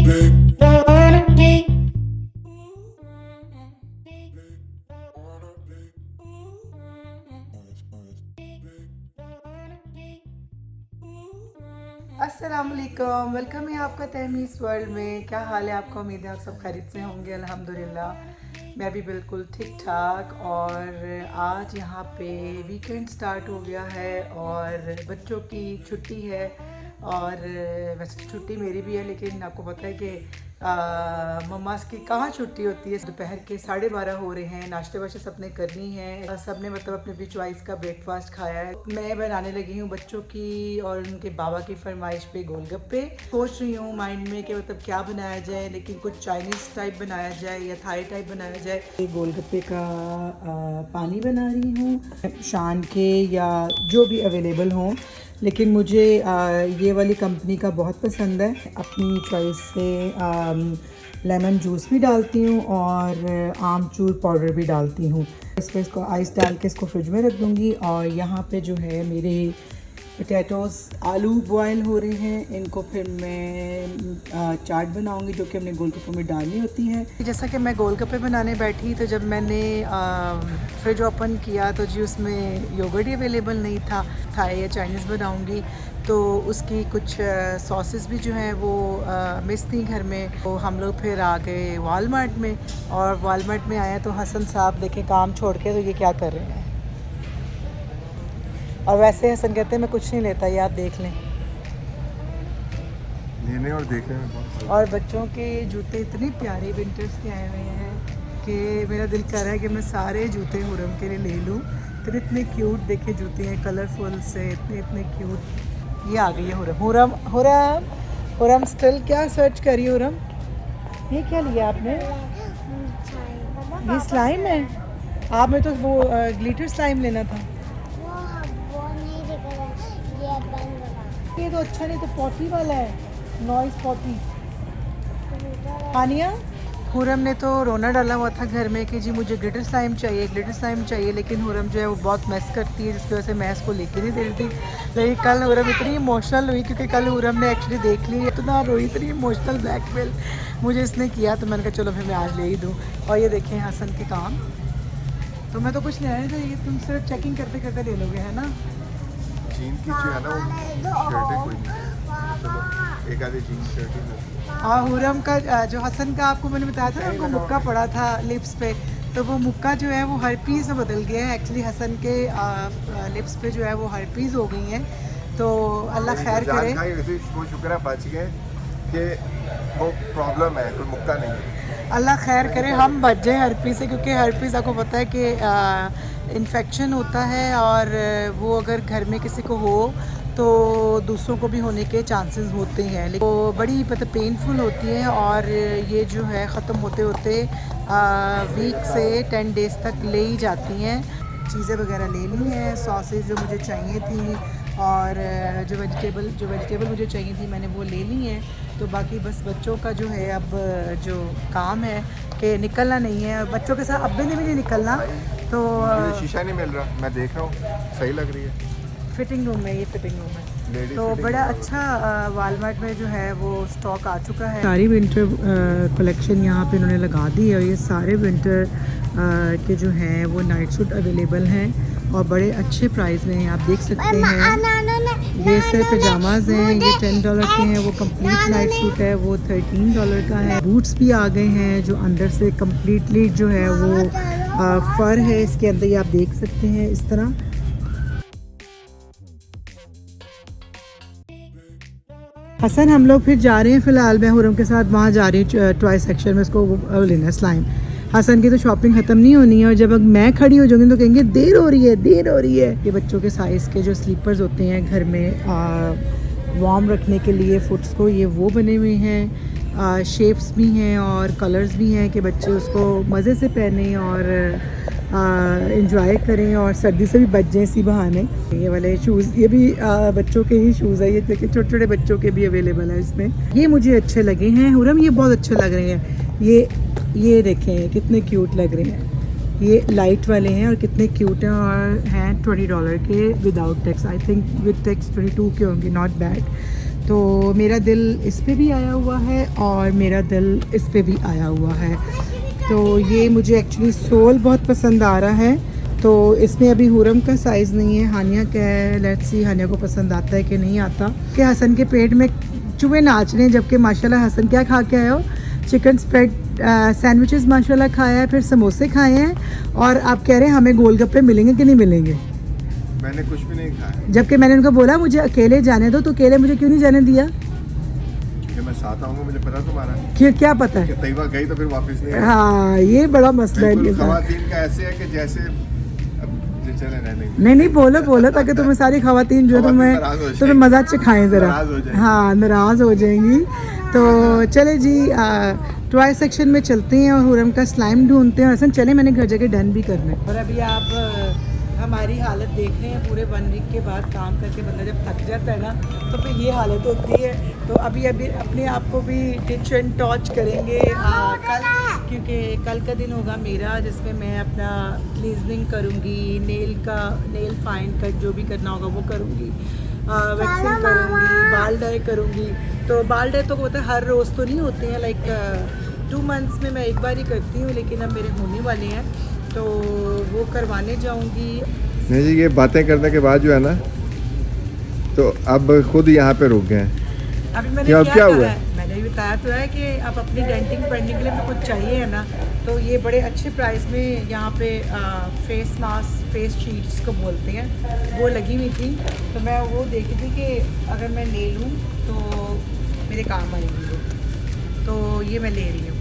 अस्सलाम वालेकुम, वेलकम है आपका तहमीज़ वर्ल्ड में। क्या हाल है आपका? उम्मीद है आप सब खैरियत से होंगे। अल्हम्दुलिल्लाह मैं भी बिल्कुल ठीक ठाक। और आज यहाँ पे वीकेंड स्टार्ट हो गया है और बच्चों की छुट्टी है। और वैसे छुट्टी मेरी भी है, लेकिन आपको पता है कि मम्मास की कहाँ छुट्टी होती है। दोपहर के 12:30 हो रहे हैं। नाश्ते वाश्ते सबने करनी है, सबने मतलब अपने अपनी चॉइस का ब्रेकफास्ट खाया है। मैं बनाने लगी हूँ बच्चों की और उनके बाबा की फरमाइश पे गोलगप्पे। सोच रही हूँ माइंड में कि मतलब क्या बनाया जाए, लेकिन कुछ चाइनीज़ टाइप बनाया जाए या थाई टाइप बनाया जाए। गोलगप्पे का पानी बना रही हूँ, शान के या जो भी अवेलेबल हों, लेकिन मुझे ये वाली कंपनी का बहुत पसंद है। अपनी चॉइस से लेमन जूस भी डालती हूँ और आमचूर पाउडर भी डालती हूँ। इस पर इसको आइस डाल के इसको फ्रिज में रख दूँगी। और यहाँ पे जो है मेरे पोटैटोज़ आलू बॉयल हो रहे हैं, इनको फिर मैं चाट बनाऊंगी जो कि हमने गोलगप्पे में डालनी होती है। जैसा कि मैं गोलगप्पे बनाने बैठी तो जब मैंने फ्रिज ओपन किया तो जी उसमें योगर्ट ही अवेलेबल नहीं था। थाई या चाइनीज़ बनाऊंगी तो उसकी कुछ सॉसेस भी जो हैं वो मिस थी घर में। तो हम लोग फिर आ गए वालमार्ट में, और वालमार्ट में आए तो हसन साहब देखें काम छोड़ के तो ये क्या कर रहे हैं। और वैसे हसन कहते हैं मैं कुछ नहीं लेता, ये आप देख लें। लेने और देखने में बहुत। और बच्चों के जूते इतने प्यारे विंटर्स के आए हुए हैं कि मेरा दिल कर रहा है कि मैं सारे जूते हुरम के लिए ले लूँ। तो इतने क्यूट देखे जूते हैं, कलरफुल से इतने इतने क्यूट। ये आ गई है हुरम। हुरम हुरम हुरम स्टिल क्या सर्च करी हुरम? ये क्या लिया आपने? ये स्लाइम है। आपने तो वो ग्लिटर स्लाइम लेना था। ये तो अच्छा नहीं, तो पॉटी वाला है, नॉइस पॉटी। हानिया हुरम ने तो रोना डाला हुआ था घर में कि जी मुझे ग्लिटर स्लाइम चाहिए, ग्लिटर स्लाइम चाहिए। लेकिन हुरम जो है वो बहुत मैस करती है, जिसकी वजह से मैं इसको लेके नहीं दे रही थी। लेकिन कल हुरम इतनी इमोशनल हुई क्योंकि कल हुरम ने एक्चुअली देख ली, इतना रोई, इतनी इमोशनल ब्लैकमेल मुझे इसने किया। तो मैंने कहा चलो फिर मैं आज ले ही दूँ। और ये देखें हसन के काम। तो मैं तो कुछ ले आया था, ये तुम सिर्फ चेकिंग करते करते ले लोगे, है ना? जीन की जो है ना वो शर्ट है, कोई नहीं, चलो एक आधी जीन शर्ट ही। हाँ, हुरम का जो हसन का आपको मैंने बताया था ना, उनको मुक्का पड़ा था लिप्स पे, तो वो मुक्का जो है वो हर्पीज़ में बदल गया है। एक्चुअली हसन के लिप्स पे जो है वो हर्पीज़ हो गई हैं। तो अल्लाह खैर करे। शुक्र है बच गए कि वो प्रॉब्लम है, कोई मुक्का नहीं है। अल्लाह खैर करे हम बच जाए हर्पीज़ से, क्योंकि हर्पीज़ आपको पता है कि इन्फेक्शन होता है और वो अगर घर में किसी को हो तो दूसरों को भी होने के चांसेस होते हैं। लेकिन वो बड़ी मतलब पेनफुल होती है और ये जो है ख़त्म होते होते वीक से 10 डेज़ तक ले ही जाती हैं। चीज़ें वगैरह ले ली हैं, सॉसेज जो मुझे चाहिए थी और जो वेजिटेबल मुझे चाहिए थी मैंने वो ले ली हैं। तो बाकी बस बच्चों का जो है अब जो काम है कि निकलना नहीं है, बच्चों के साथ अब्बे ने भी नहीं निकलना। तो शीशा नहीं मिल रहा, मैं देख रहा हूँ, सही लग रही है। फिटिंग रूम में, ये फिटिंग रूम है। तो बड़ा अच्छा वालमार्ट में जो है वो स्टॉक आ चुका है। सारी विंटर कलेक्शन यहाँ पे इन्होंने लगा दी है और ये सारे विंटर के जो हैं वो नाइट सूट अवेलेबल हैं और बड़े अच्छे प्राइस में हैं, आप देख सकते हैं। ये सिर्फ पजामाज हैं, ये $10 के हैं। वो कंप्लीट नाइट सूट है वो $13 का है। बूट्स भी आ गए हैं जो अंदर से कम्प्लीटली जो है वो फर है इसके अंदर, ये आप देख सकते हैं इस तरह। हसन हम लोग फिर जा रहे हैं, फ़िलहाल मैं हुरम के साथ वहाँ जा रही हूँ टॉय सेक्शन में, उसको लेना है स्लाइम। हसन की तो शॉपिंग ख़त्म नहीं होनी है और जब मैं खड़ी हो जाऊँगी तो कहेंगे देर हो रही है, देर हो रही है। ये बच्चों के साइज़ के जो स्लीपर्स होते हैं घर में वार्म रखने के लिए फुट्स को, ये वो बने हुए हैं। शेप्स भी हैं और कलर्स भी हैं कि बच्चे उसको मज़े से पहने और इंजॉय करें और सर्दी से भी बच जाएं इसी बहाने। ये वाले शूज़, ये भी बच्चों के ही शूज़ है, ये देखिए छोटे छोटे बच्चों के भी अवेलेबल है इसमें। ये मुझे अच्छे लगे हैं हुरम, ये बहुत अच्छे लग रहे हैं। ये देखें कितने क्यूट लग रहे हैं। ये लाइट वाले हैं और कितने क्यूट हैं और हैं $20 के without tax. I think with tax 22 के होंगे, नॉट बैड। तो मेरा दिल इस पे भी आया हुआ है और मेरा दिल इस पे भी आया हुआ है। तो ये मुझे एक्चुअली सोल बहुत पसंद आ रहा है। तो इसमें अभी हुरम का साइज़ नहीं है, हानिया का है। लेट्स सी हानिया को पसंद आता है कि नहीं आता। कि हसन के पेट में चूहे नाच रहे हैं, जबकि माशाल्लाह हसन क्या खा के आए हो? चिकन स्प्रेड सैंडविचेस माशाल्लाह खाया है, फिर समोसे खाए हैं और आप कह रहे हैं हमें गोलगप्पे मिलेंगे कि नहीं मिलेंगे। मैंने कुछ भी नहीं खाया। जबकि मैंने उनको बोला मुझे अकेले जाने दो, तो अकेले मुझे क्यों नहीं जाने दिया? कि मैं साथ आऊंगा, मुझे पता तुम्हारा क्यों, क्या पता है? कि तैयबा गई तो फिर वापस नहीं आई। हाँ, ये बड़ा मसला है इनके साथ। खवातीन का ऐसे है कि जैसे अब चले रहने। नहीं बोलो ताकि तुम्हें सारी खवातीन जो तुम्हें मजा चखाएं ज़रा। हाँ, नाराज़ हो जाएंगी। तो चले जी टॉय सेक्शन में चलते हैं और हुरम का स्लाइम ढूंढते हैं। असन चले, मैंने घर जाके डन भी करना है। और अभी आप हमारी हालत देख रहे हैं। पूरे 1 वीक के बाद काम करके बंदा जब थक जाता है ना, तो फिर ये हालत होती है। तो अभी अपने आप को भी किचन टॉच करेंगे कल, क्योंकि कल का दिन होगा मेरा जिसमें मैं अपना क्लीजनिंग करूँगी, नेल फाइन कट जो भी करना होगा वो करूँगी, वैक्सिंग करूँगी, बाल डाई करूँगी। तो बाल डाई तो होता है हर रोज़ तो नहीं होते हैं, लाइक 2 मंथ्स में मैं एक बार ही करती हूँ, लेकिन अब मेरे होने वाले हैं तो वो करवाने जाऊंगी। नहीं जी, ये बातें करने के बाद जो है ना, तो अब खुद यहाँ पे रुक गए। अभी मैंने क्या हुआ है? मैंने भी बताया तो है कि अब अपनी डेंटिंग करने के लिए भी कुछ चाहिए है ना, तो ये बड़े अच्छे प्राइस में यहाँ पे फेस मास्क, फेस शीट्स को बोलते हैं, वो लगी हुई थी। तो मैं वो देखी थी कि अगर मैं ले लूँ तो मेरे काम आएगी, तो ये मैं ले रही हूँ।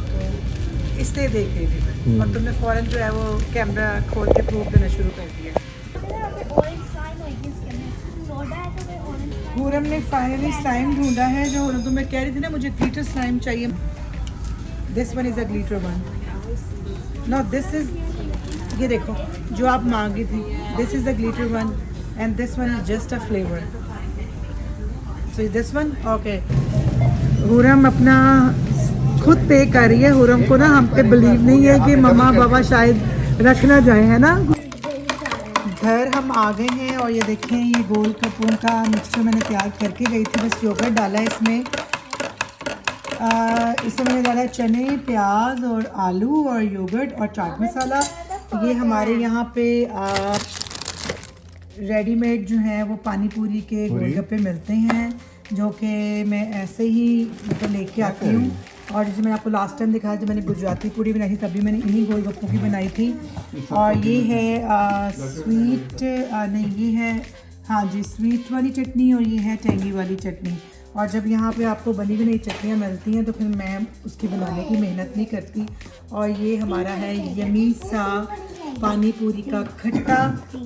तो इसलिए देख रही थी मैं, और तुमने फ़ौरन जो है वो कैमरा खोल के प्रूफ देना शुरू कर दिया। हुरम ने फाइनली स्लाइम ढूंढा है। जो हुरम तो मैं कह रही थी ना मुझे ग्लिटर स्लाइम चाहिए। This one is a glitter one. No, this is, ये देखो जो आप मांगी थी, this is the glitter one and this one is just a flavour. So this one okay. हुरम अपना खुद पे कर रही है। हुरम को ना हम पे बिलीव नहीं है कि मम्मा पापा शायद रखना जाए, है ना। घर हम आ गए हैं और ये देखें, ये गोल कपूर का मिक्सचर मैंने तैयार करके गई थी। बस योगर्ट डाला है इसमें। इसमें मैंने डाला है चने, प्याज और आलू और योगर्ट और चाट मसाला। ये हमारे यहाँ पे रेडीमेड जो है वो पानी पूरी के गोलगप्पे मिलते हैं, जो कि मैं ऐसे ही मतलब लेके आती हूँ। और जैसे मैंने आपको लास्ट टाइम दिखाया जब मैंने गुजराती पूड़ी बनाई थी, तभी मैंने इन्हीं गोलगप्पों की बनाई थी। और ये है स्वीट नहीं, ये है हाँ जी स्वीट वाली चटनी और ये है टेंगी वाली चटनी। और जब यहाँ पे आपको बनी बनाई चटनियाँ मिलती हैं तो फिर मैं उसकी बनाने की मेहनत नहीं करती। और ये हमारा है यमी सा पानी पूरी का खट्टा।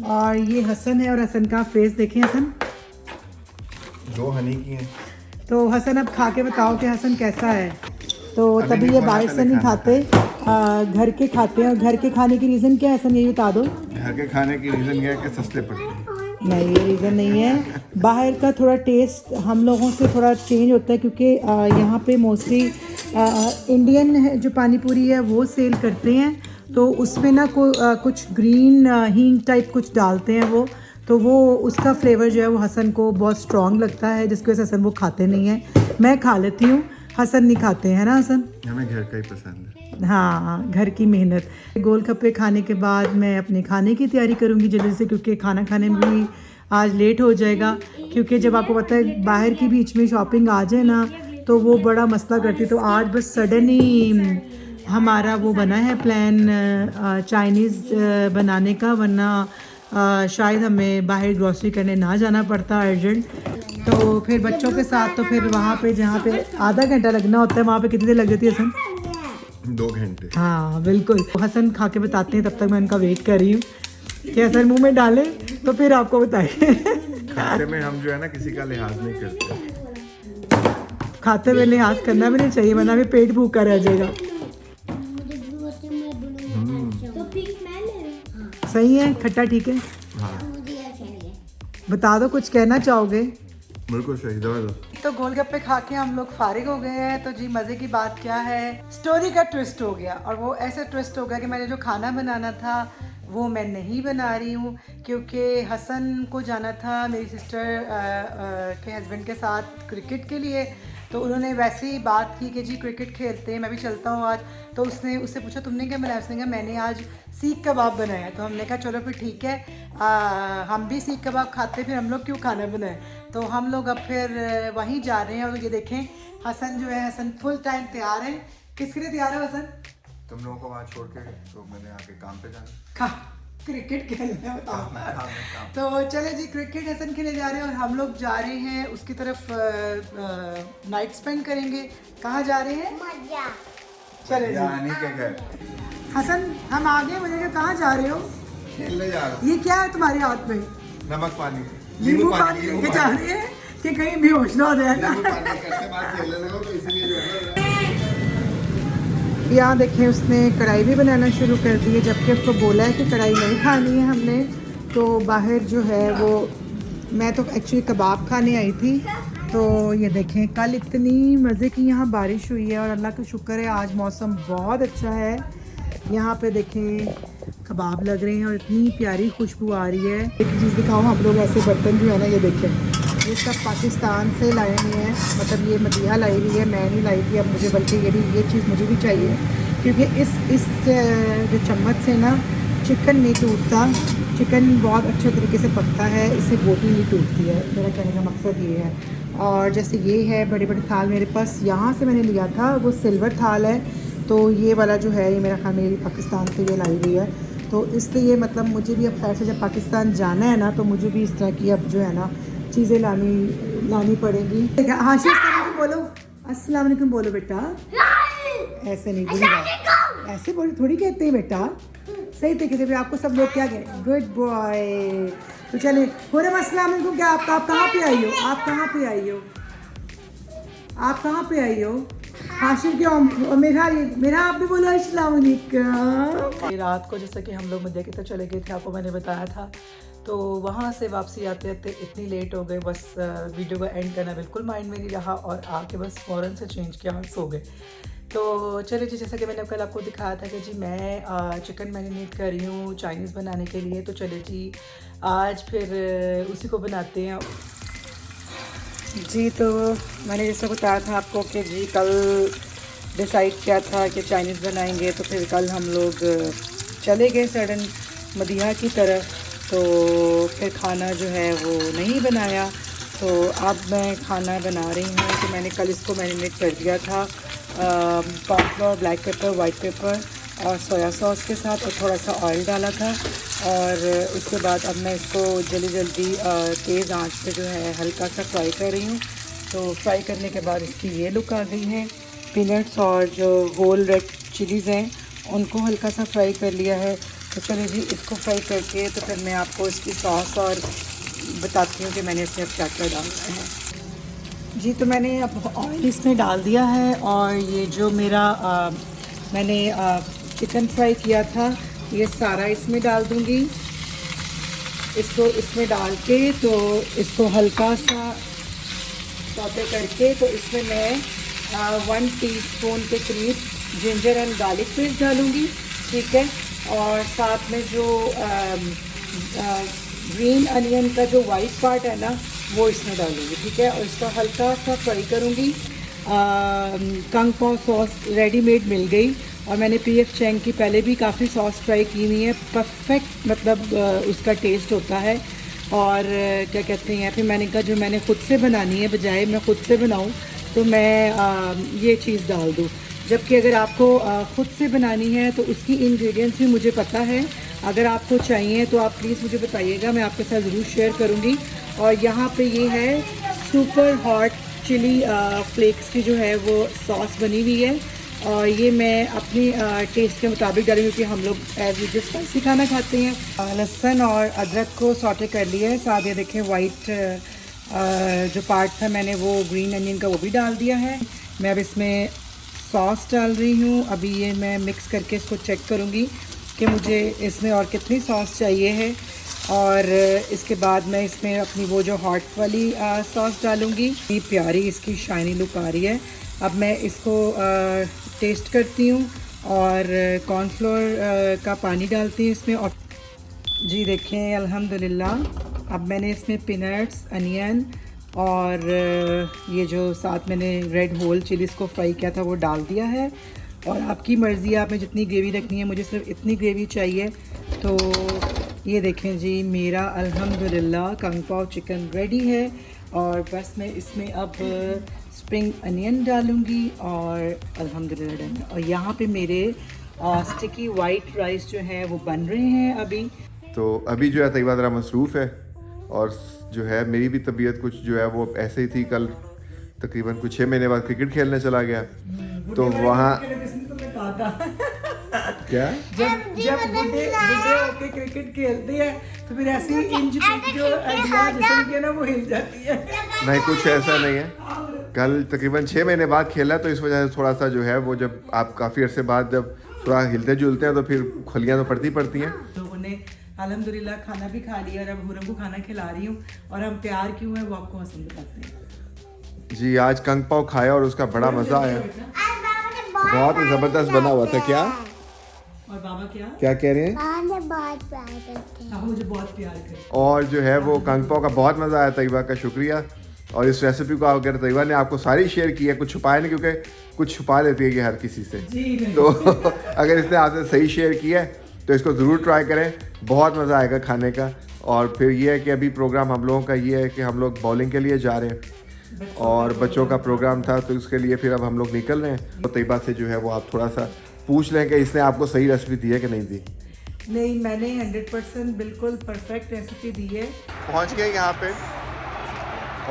और ये हसन है, और हसन का फेस देखें। हसन 2 हनी की हैं। तो हसन अब खा के बताओ कि हसन कैसा है। तो तभी ये बाहर से नहीं खाते, घर के खाते हैं। और घर के खाने की रीज़न क्या है हसन, यही बता दो। घर के खाने की रीज़न ये है कि सस्ते पड़ते हैं। नहीं, ये रीज़न नहीं है। बाहर का थोड़ा टेस्ट हम लोगों से थोड़ा चेंज होता है, क्योंकि यहाँ पे मोस्टली इंडियन जो पानी पूरी है वो सेल करते हैं। तो उसमें ना कुछ ग्रीन हींग टाइप कुछ डालते हैं वो, तो वो उसका फ्लेवर जो है वो हसन को बहुत स्ट्रॉन्ग लगता है, जिसकी वजह से हसन वो खाते नहीं हैं। मैं खा लेती हूँ, हसन नहीं खाते हैं ना हसन। हमें घर का ही पसंद है। हाँ, घर की मेहनत। गोलगप्पे खाने के बाद मैं अपने खाने की तैयारी करूँगी जल्दी से, क्योंकि खाना खाने में भी आज लेट हो जाएगा। क्योंकि जब आपको पता है बाहर की बीच में शॉपिंग आ जाए ना तो वो बड़ा मसला करती। तो आज बस सडन ही हमारा वो बना है प्लान चाइनीज़ बनाने का, वरना शायद हमें बाहर ग्रॉसरी करने ना जाना पड़ता अर्जेंट। तो फिर बच्चों के साथ तो फिर वहाँ पे जहाँ पे आधा घंटा लगना होता है, वहाँ पे कितनी देर लग जाती है हसन? 2 घंटे। हाँ बिल्कुल। हसन खा के बताते हैं, तब तक मैं उनका वेट कर रही हूँ कि हसन मुंह में डालें तो फिर आपको बताएं। खाते में हम जो है ना किसी का लिहाज नहीं करते। खाते में लिहाज करना भी नहीं चाहिए, वरना भी पेट भूखा रह जाएगा। सही है, खट्टा ठीक है। बता दो, कुछ कहना चाहोगे? बिल्कुल सही, दवा दो। तो गोलगप्पे खा के हम लोग फारिग हो गए हैं। तो जी मज़े की बात क्या है, स्टोरी का ट्विस्ट हो गया। और वो ऐसा ट्विस्ट हो गया कि मैंने जो खाना बनाना था वो मैं नहीं बना रही हूँ क्योंकि हसन को जाना था मेरी सिस्टर के हस्बैंड के साथ क्रिकेट के लिए। तो उन्होंने वैसे ही बात की कि जी क्रिकेट खेलते हैं, मैं भी चलता हूँ आज। तो उससे पूछा तुमने क्या बनाया? उसने कहा मैंने आज सीख कबाब बनाया। तो हमने कहा चलो फिर ठीक है, हम भी सीख कबाब खाते, फिर हम लोग क्यों खाना बनाएं। तो हम लोग अब फिर वहीं जा रहे हैं। और ये देखें हसन जो है, हसन फुल टाइम तैयार है। किसके लिए तैयार है हसन? तुम लोगों को वहाँ छोड़ के तो मैंने आके काम पे जाना। क्रिकेट खेलने बताओ। काम। तो चले जी, क्रिकेट हसन खेलने जा रहे हैं और हम लोग जा रहे हैं उसकी तरफ, नाइट स्पेंड करेंगे। कहाँ जा रहे हैं? चले जी यानी के घर हसन, हम आगे मुझे कहाँ जा रहे हो? खेलने जा रहा ये क्या है तुम्हारे हाथ में? हूँ। नमक पानी, नींबू पानी लेके जा रहे हैं कि कहीं बेहोश ना हो जाए ना। नींबू पानी कैसे बात खेलने लगा तो इसीलिए जो है यहाँ देखें उसने कढ़ाई भी बनाना शुरू कर दी है, जबकि उसको बोला है कि कढ़ाई नहीं खानी है हमने। तो बाहर जो है वो, मैं तो एक्चुअली कबाब खाने आई थी। तो ये देखें कल इतनी मज़े की यहाँ बारिश हुई है और अल्लाह का शुक्र है आज मौसम बहुत अच्छा है। यहाँ पे देखें कबाब लग रहे हैं और इतनी प्यारी खुशबू आ रही है। एक चीज़ दिखाऊँ, हम लोग ऐसे बर्तन जो है ना, ये देखें ये सब पाकिस्तान से लाए हुए हैं। मतलब ये मदिया लाई हुई है, मैं नहीं लाई थी। अब मुझे बल्कि ये चीज़ मुझे भी चाहिए क्योंकि इस जो चम्मच से ना चिकन नहीं टूटता। चिकन बहुत अच्छे तरीके से पकता है, इससे बोटी नहीं टूटती है। मेरा कहने का मकसद ये है। और जैसे ये है बड़े बड़े थाल मेरे पास यहाँ से मैंने लिया था, वो सिल्वर थाल है। तो ये वाला जो है ये मेरा खाना मेरी पाकिस्तान से ये लाई हुई है। तो इसलिए मतलब मुझे भी अब खैर से जब पाकिस्तान जाना है ना, तो मुझे भी इस तरह की अब जो है ना चीज़ें लानी पड़ेंगी। हाशिर अस्सलाम बोलो, अस्सलाम वालेकुम बोलो बेटा। ऐसे नहीं बुरी बात, ऐसे बोल थोड़ी कहते हैं बेटा, सही तरीके से भी आपको सब लोग क्या कहें, गुड बॉय। तो चले पूरे अस्सलाम वालेकुम। क्या आप कहाँ पे आई हो? आप कहाँ पे आई हो? आप कहाँ पे आई हो? हाशिर क्यों? मेरा आप भी बोलो अस्सलाम वालेकुम। रात को जैसे कि हम लोग मदिया की तरफ चले गए थे, आपको मैंने बताया था। तो वहाँ से वापसी आते आते इतनी लेट हो गए, बस वीडियो को एंड करना बिल्कुल माइंड में नहीं रहा और आके बस फ़ौरन से चेंज किया और सो गए। तो चलिए जी, जैसा कि मैंने कल आपको दिखाया था कि जी मैं चिकन मैरिनेट कर रही हूँ चाइनीज़ बनाने के लिए। तो चलिए जी आज फिर उसी को बनाते हैं जी। तो मैंने जैसा बताया था आपको कि जी कल डिसाइड किया था कि चाइनीज़ बनाएंगे। तो फिर कल हम लोग चले गए सडन मदिया की तरफ। तो फिर खाना जो है वो नहीं बनाया। तो अब मैं खाना बना रही हूँ। तो मैंने कल इसको मैरिनेट कर दिया था cornflour, black pepper, white paper और सोया सॉस के साथ, और थोड़ा सा ऑयल डाला था। और उसके बाद अब मैं इसको जल्दी तेज़ आंच पे जो है हल्का सा फ्राई कर रही हूँ। तो फ्राई करने के बाद इसकी ये लुक आ गई है। पीनट्स और जो होल रेड चिलीज़ हैं उनको हल्का सा फ्राई कर लिया है। तो चलिए जी इसको फ्राई करके तो फिर मैं आपको इसकी सॉस और बताती हूँ कि मैंने इसमें क्या क्या डालना है जी। तो मैंने अब ऑयल इसमें डाल दिया है और ये जो मेरा मैंने चिकन फ्राई किया था ये सारा इसमें डाल दूँगी। इसको इसमें डाल के तो इसको हल्का सा सौते करके तो इसमें मैं 1 टीस्पून के करीब जिंजर एंड गार्लिक पेस्ट डालूँगी, ठीक है। और साथ में जो ग्रीन अनियन का जो वाइट पार्ट है ना वो इसमें डालूँगी, ठीक है। और इसका हल्का सा फ्राई करूँगी। कंग पॉ सॉस रेडीमेड मिल गई और मैंने PF चैंग की पहले भी काफ़ी सॉस ट्राई की हुई है, परफेक्ट मतलब उसका टेस्ट होता है। और क्या कहते हैं, फिर मैंने कहा जो मैंने ख़ुद से बनानी है, बजाय मैं ख़ुद से बनाऊँ तो मैं ये चीज़ डाल दूँ। जबकि अगर आपको ख़ुद से बनानी है तो उसकी इंग्रेडिएंट्स भी मुझे पता है। अगर आपको चाहिए तो आप प्लीज़ मुझे बताइएगा, मैं आपके साथ ज़रूर शेयर करूँगी। और यहाँ पे ये है सुपर हॉट चिली फ्लेक्स की जो है वो सॉस बनी हुई है। और ये मैं अपनी टेस्ट के मुताबिक डाली क्योंकि हम लोग एज यूजुअल स्पाइसी खाना खाते हैं। लहसुन और अदरक को सौटे कर लिया है। साथ ये देखें वाइट जो पार्ट था मैंने वो ग्रीन अनियन का वो भी डाल दिया है। मैं अब इसमें सॉस डाल रही हूँ। अभी ये मैं मिक्स करके इसको चेक करूँगी कि मुझे इसमें और कितनी सॉस चाहिए है। और इसके बाद मैं इसमें अपनी वो जो हॉट वाली सॉस डालूँगी। ये प्यारी इसकी शाइनी लुक आ रही है। अब मैं इसको टेस्ट करती हूँ और कॉर्नफ्लोर का पानी डालती हूँ इसमें। और जी देखें अल्हम्दुलिल्लाह। अब मैंने इसमें पीनट्स, अनियन और ये जो साथ मैंने रेड होल चिलीज़ को फ्राई किया था वो डाल दिया है। और आपकी मर्ज़ी, आपने जितनी ग्रेवी रखनी है, मुझे सिर्फ इतनी ग्रेवी चाहिए। तो ये देखें जी, मेरा अल्हम्दुलिल्लाह कंग पाव चिकन रेडी है। और बस मैं इसमें अब स्प्रिंग अनियन डालूँगी और अल्हम्दुलिल्लाह डन। और यहाँ पे मेरे स्टिकी वाइट राइस जो है वो बन रहे हैं अभी। तो अभी जो है तैयबा ज़रा मसरूफ़ है और जो है मेरी भी तबीयत कुछ जो है वो ऐसे ही थी। कल तकरीबन कुछ 6 महीने बाद क्रिकेट खेलने चला गया तो वहाँ क्या जब बुढ़े होके क्रिकेट खेलते हैं तो फिर ऐसी इंच जो जिसम की ना वो हिल जाती है। नहीं, कुछ ऐसा नहीं है। कल तकरीबन 6 महीने बाद खेला तो इस वजह से थोड़ा सा जो है वो, जब आप काफ़ी अरसे बाद जब थोड़ा हिलते जुलते हैं तो फिर खलियाँ तो पड़ती हैं। लोगों ने अल्हम्दुलिल्लाह खाना भी खा लिया और अब हुरम को खाना खिला रही हूँ। और हम तैयार क्यों है वो आपको हसन बताते हैं। जी, आज कंग पाव खाया और उसका बड़ा मज़ा आया। बहुत ही ज़बरदस्त बना हुआ था। क्या और बाबा क्या कह रहे हैं? बहुत प्यार करते हैं। मुझे बहुत प्यार करे। और जो है वो कंग पाव का बहुत मज़ा आया। तैयबा का शुक्रिया। और इस रेसिपी को अगर तैयबा ने आपको सारी शेयर की है, कुछ छुपाया नहीं, क्योंकि कुछ छुपा लेती है कि हर किसी से। तो अगर इसने आपसे सही शेयर किया है तो इसको ज़रूर ट्राई करें, बहुत मज़ा आएगा खाने का। और फिर ये है कि अभी प्रोग्राम हम लोगों का ये है कि हम लोग बॉलिंग के लिए जा रहे हैं और बच्चों का प्रोग्राम था तो उसके लिए फिर अब हम लोग निकल रहे हैं। तो तैयबा से जो है वो आप थोड़ा सा पूछ लें कि इसने आपको सही रेसिपी दी है कि नहीं दी। नहीं, मैंने 100% बिल्कुल परफेक्ट रेसिपी दी है। पहुंच गए यहाँ पे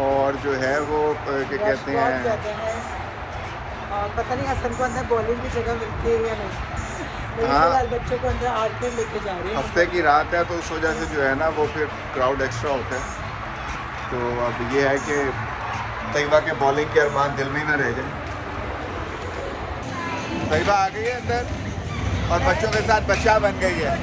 और जो है वो क्या कहते हैं, और पता नहीं हसन को अंदर बॉलिंग की जगह मिलती है या नहीं। हाँ, बच्चों को अंदर आर्ट में लेके जा रहे हैं। हफ्ते की रात है तो उस वजह से जो है ना वो फिर क्राउड एक्स्ट्रा होता है। तो अब ये है कि तैयबा के बॉलिंग के अरमान दिल में ही ना रह जाए। तैयबा आ गई है अंदर और बच्चों के साथ बच्चा बन गई है।